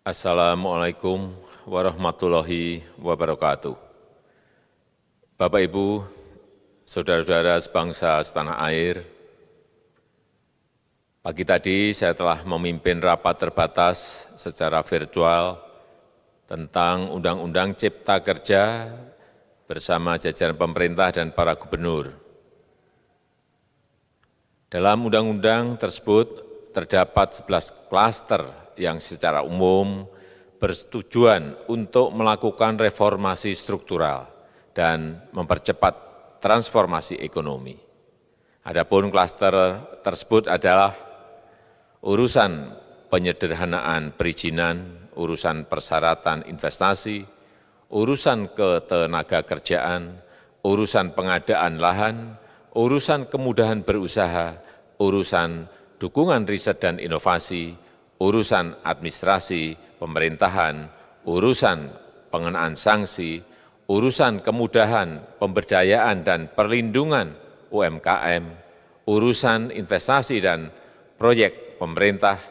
Assalamualaikum warahmatullahi wabarakatuh. Bapak, Ibu, saudara-saudara sebangsa setanah air, pagi tadi saya telah memimpin rapat terbatas secara virtual tentang Undang-Undang Cipta Kerja bersama jajaran pemerintah dan para gubernur. Dalam undang-undang tersebut terdapat 11 klaster yang secara umum bertujuan untuk melakukan reformasi struktural dan mempercepat transformasi ekonomi. Adapun klaster tersebut adalah urusan penyederhanaan perizinan, urusan persyaratan investasi, urusan ketenagakerjaan, urusan pengadaan lahan, urusan kemudahan berusaha, urusan dukungan riset dan inovasi, urusan administrasi pemerintahan, urusan pengenaan sanksi, urusan kemudahan pemberdayaan dan perlindungan UMKM, urusan investasi dan proyek pemerintah,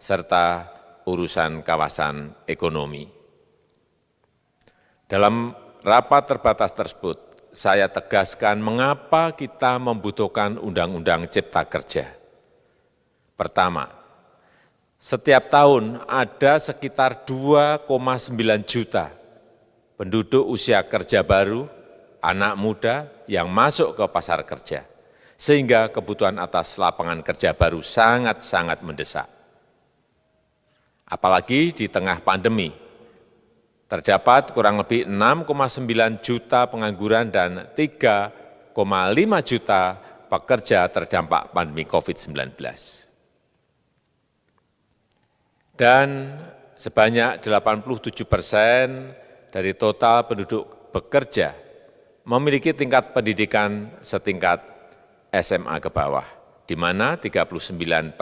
serta urusan kawasan ekonomi. Dalam rapat terbatas tersebut, saya tegaskan mengapa kita membutuhkan Undang-Undang Cipta Kerja. Pertama, setiap tahun ada sekitar 2,9 juta penduduk usia kerja baru, anak muda yang masuk ke pasar kerja, sehingga kebutuhan atas lapangan kerja baru sangat-sangat mendesak. Apalagi di tengah pandemi, terdapat kurang lebih 6,9 juta pengangguran dan 3,5 juta pekerja terdampak pandemi COVID-19. Dan sebanyak 87% dari total penduduk bekerja memiliki tingkat pendidikan setingkat SMA ke bawah, di mana 39%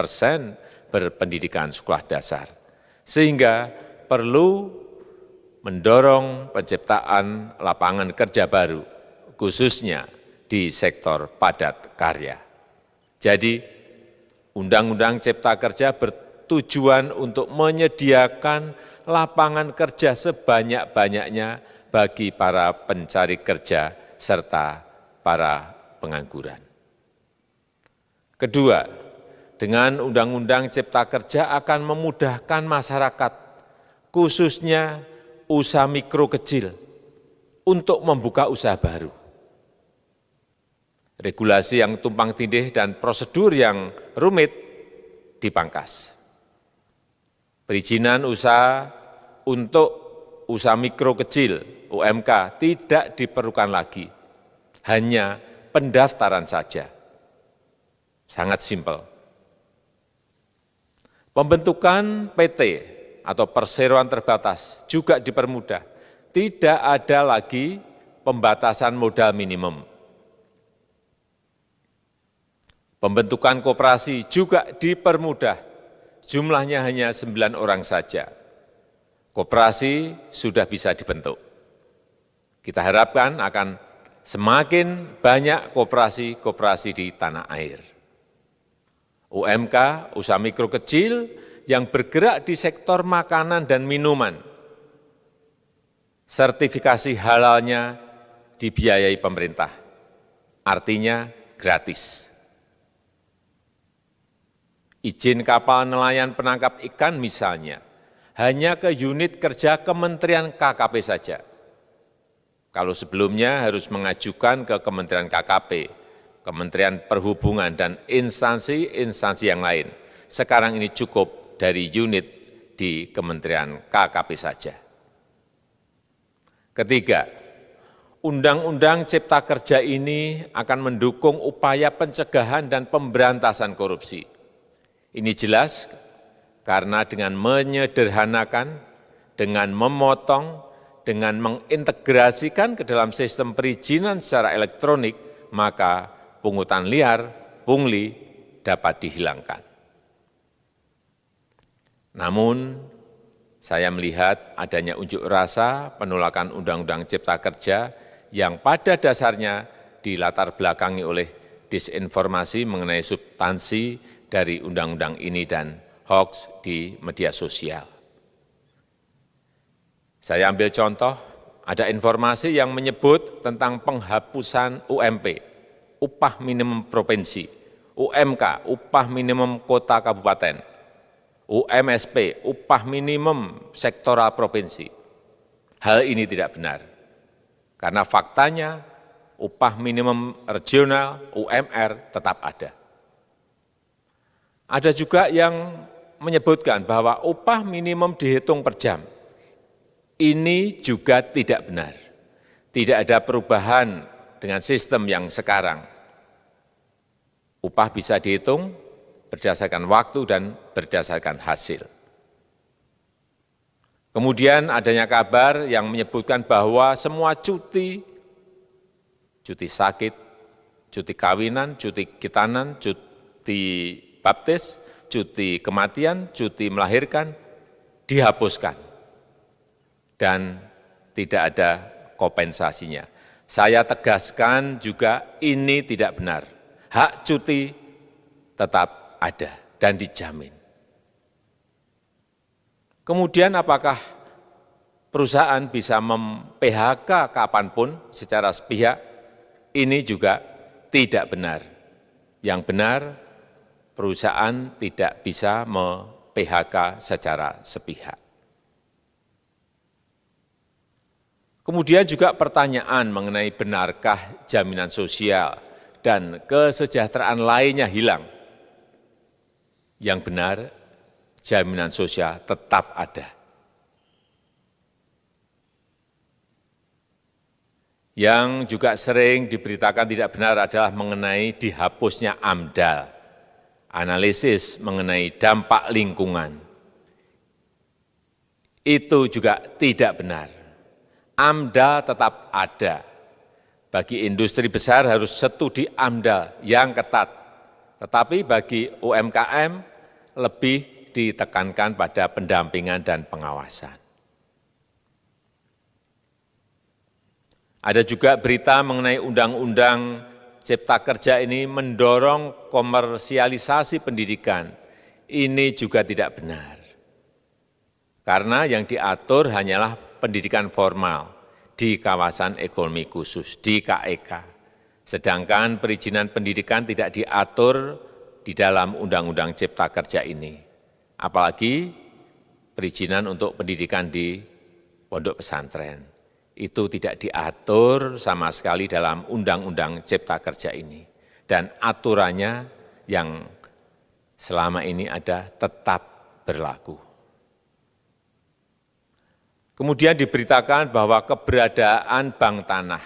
berpendidikan sekolah dasar. Sehingga perlu mendorong penciptaan lapangan kerja baru, khususnya di sektor padat karya. Jadi, Undang-Undang Cipta Kerja bertujuan untuk menyediakan lapangan kerja sebanyak-banyaknya bagi para pencari kerja serta para pengangguran. Kedua, dengan Undang-Undang Cipta Kerja akan memudahkan masyarakat, khususnya usaha mikro kecil, untuk membuka usaha baru. Regulasi yang tumpang tindih dan prosedur yang rumit dipangkas. Perizinan usaha untuk usaha mikro kecil (UMK) tidak diperlukan lagi, hanya pendaftaran saja. Sangat simpel. Pembentukan PT atau perseroan terbatas juga dipermudah. Tidak ada lagi pembatasan modal minimum. Pembentukan koperasi juga dipermudah, jumlahnya hanya 9 orang saja. Koperasi sudah bisa dibentuk. Kita harapkan akan semakin banyak koperasi-koperasi di tanah air. UMK, usaha mikro kecil yang bergerak di sektor makanan dan minuman, sertifikasi halalnya dibiayai pemerintah, artinya gratis. Izin kapal nelayan penangkap ikan misalnya, hanya ke unit kerja Kementerian KKP saja. Kalau sebelumnya harus mengajukan ke Kementerian KKP, Kementerian Perhubungan, dan instansi-instansi yang lain. Sekarang ini cukup dari unit di Kementerian KKP saja. Ketiga, Undang-Undang Cipta Kerja ini akan mendukung upaya pencegahan dan pemberantasan korupsi. Ini jelas karena dengan menyederhanakan, dengan memotong, dengan mengintegrasikan ke dalam sistem perizinan secara elektronik, maka pungutan liar, pungli dapat dihilangkan. Namun, saya melihat adanya unjuk rasa penolakan Undang-Undang Cipta Kerja yang pada dasarnya dilatar belakangi oleh disinformasi mengenai substansi dari undang-undang ini dan hoax di media sosial. Saya ambil contoh, ada informasi yang menyebut tentang penghapusan UMP, upah minimum provinsi, UMK, upah minimum kota kabupaten, UMSP, upah minimum sektoral provinsi. Hal ini tidak benar, karena faktanya upah minimum regional, UMR, tetap ada. Ada juga yang menyebutkan bahwa upah minimum dihitung per jam. Ini juga tidak benar. Tidak ada perubahan dengan sistem yang sekarang. Upah bisa dihitung berdasarkan waktu dan berdasarkan hasil. Kemudian adanya kabar yang menyebutkan bahwa semua cuti sakit, cuti kawinan, cuti khitanan, cuti baptis, cuti kematian, cuti melahirkan, dihapuskan. Dan tidak ada kompensasinya. Saya tegaskan juga ini tidak benar. Hak cuti tetap ada dan dijamin. Kemudian apakah perusahaan bisa mem-PHK kapanpun secara sepihak? Ini juga tidak benar. Yang benar, perusahaan tidak bisa me-PHK secara sepihak. Kemudian juga pertanyaan mengenai benarkah jaminan sosial dan kesejahteraan lainnya hilang. Yang benar, jaminan sosial tetap ada. Yang juga sering diberitakan tidak benar adalah mengenai dihapusnya AMDAL, analisis mengenai dampak lingkungan. Itu juga tidak benar. AMDAL tetap ada. Bagi industri besar harus studi AMDAL yang ketat. Tetapi bagi UMKM lebih ditekankan pada pendampingan dan pengawasan. Ada juga berita mengenai Undang-Undang Cipta Kerja ini mendorong komersialisasi pendidikan. Ini juga tidak benar. Karena yang diatur hanyalah pendidikan formal di kawasan ekonomi khusus, di KEK. Sedangkan perizinan pendidikan tidak diatur di dalam Undang-Undang Cipta Kerja ini. Apalagi perizinan untuk pendidikan di pondok pesantren. Itu tidak diatur sama sekali dalam Undang-Undang Cipta Kerja ini. Dan aturannya yang selama ini ada tetap berlaku. Kemudian diberitakan bahwa keberadaan bank tanah.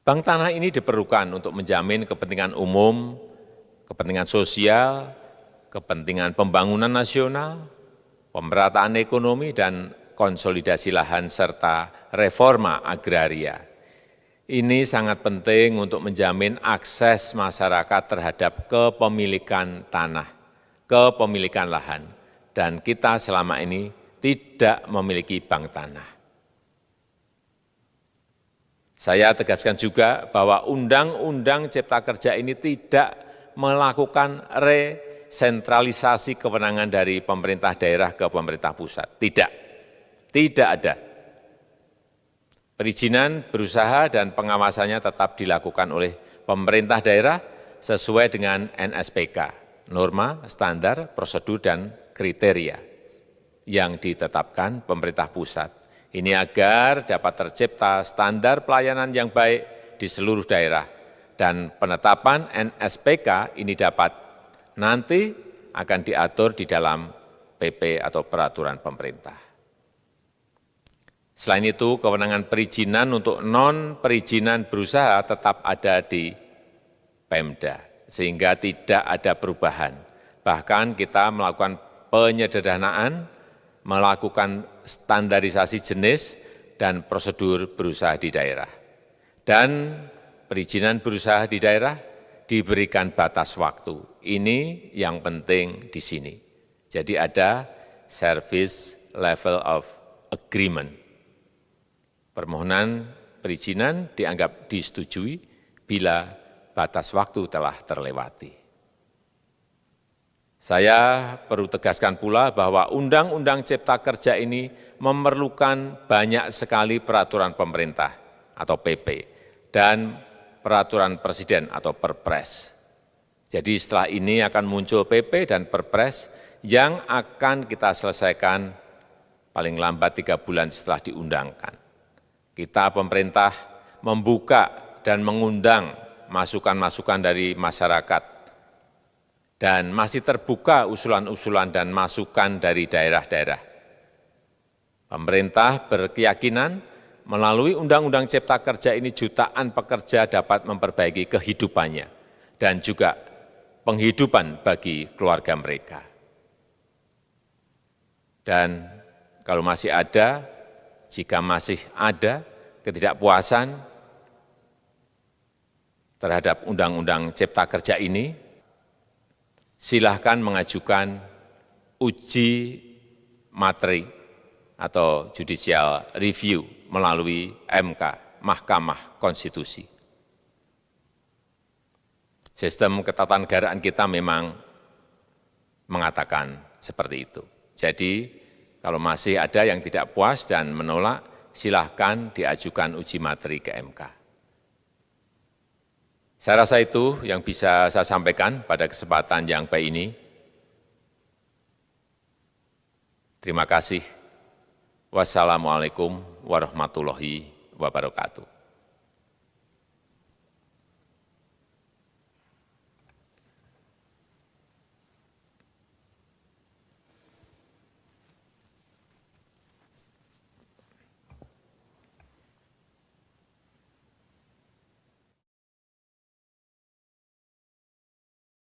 Bank tanah ini diperlukan untuk menjamin kepentingan umum, kepentingan sosial, kepentingan pembangunan nasional, pemerataan ekonomi, dan konsolidasi lahan serta reforma agraria. Ini sangat penting untuk menjamin akses masyarakat terhadap kepemilikan tanah, kepemilikan lahan, dan kita selama ini tidak memiliki bank tanah. Saya tegaskan juga bahwa Undang-Undang Cipta Kerja ini tidak melakukan resentralisasi kewenangan dari pemerintah daerah ke pemerintah pusat. Tidak ada. Perizinan berusaha dan pengawasannya tetap dilakukan oleh pemerintah daerah sesuai dengan NSPK, norma, standar, prosedur, dan kriteria yang ditetapkan pemerintah pusat. Ini agar dapat tercipta standar pelayanan yang baik di seluruh daerah. Dan penetapan NSPK ini dapat nanti akan diatur di dalam PP atau peraturan pemerintah. Selain itu, kewenangan perizinan untuk non-perizinan berusaha tetap ada di Pemda, sehingga tidak ada perubahan. Bahkan kita melakukan penyederhanaan, melakukan standarisasi jenis dan prosedur berusaha di daerah. Dan perizinan berusaha di daerah diberikan batas waktu. Ini yang penting di sini. Jadi ada service level of agreement. Permohonan perizinan dianggap disetujui bila batas waktu telah terlewati. Saya perlu tegaskan pula bahwa Undang-Undang Cipta Kerja ini memerlukan banyak sekali peraturan pemerintah atau PP dan peraturan presiden atau Perpres. Jadi setelah ini akan muncul PP dan Perpres yang akan kita selesaikan paling lambat 3 bulan setelah diundangkan. Kita pemerintah membuka dan mengundang masukan-masukan dari masyarakat dan masih terbuka usulan-usulan dan masukan dari daerah-daerah. Pemerintah berkeyakinan melalui Undang-Undang Cipta Kerja ini jutaan pekerja dapat memperbaiki kehidupannya dan juga penghidupan bagi keluarga mereka. Dan kalau masih ada, jika masih ada ketidakpuasan terhadap Undang-Undang Cipta Kerja ini, silahkan mengajukan uji materi atau judicial review melalui MK, Mahkamah Konstitusi. Sistem ketatanegaraan kita memang mengatakan seperti itu. Jadi, kalau masih ada yang tidak puas dan menolak, silahkan diajukan uji materi ke MK. Saya rasa itu yang bisa saya sampaikan pada kesempatan yang baik ini. Terima kasih. Wassalamualaikum warahmatullahi wabarakatuh.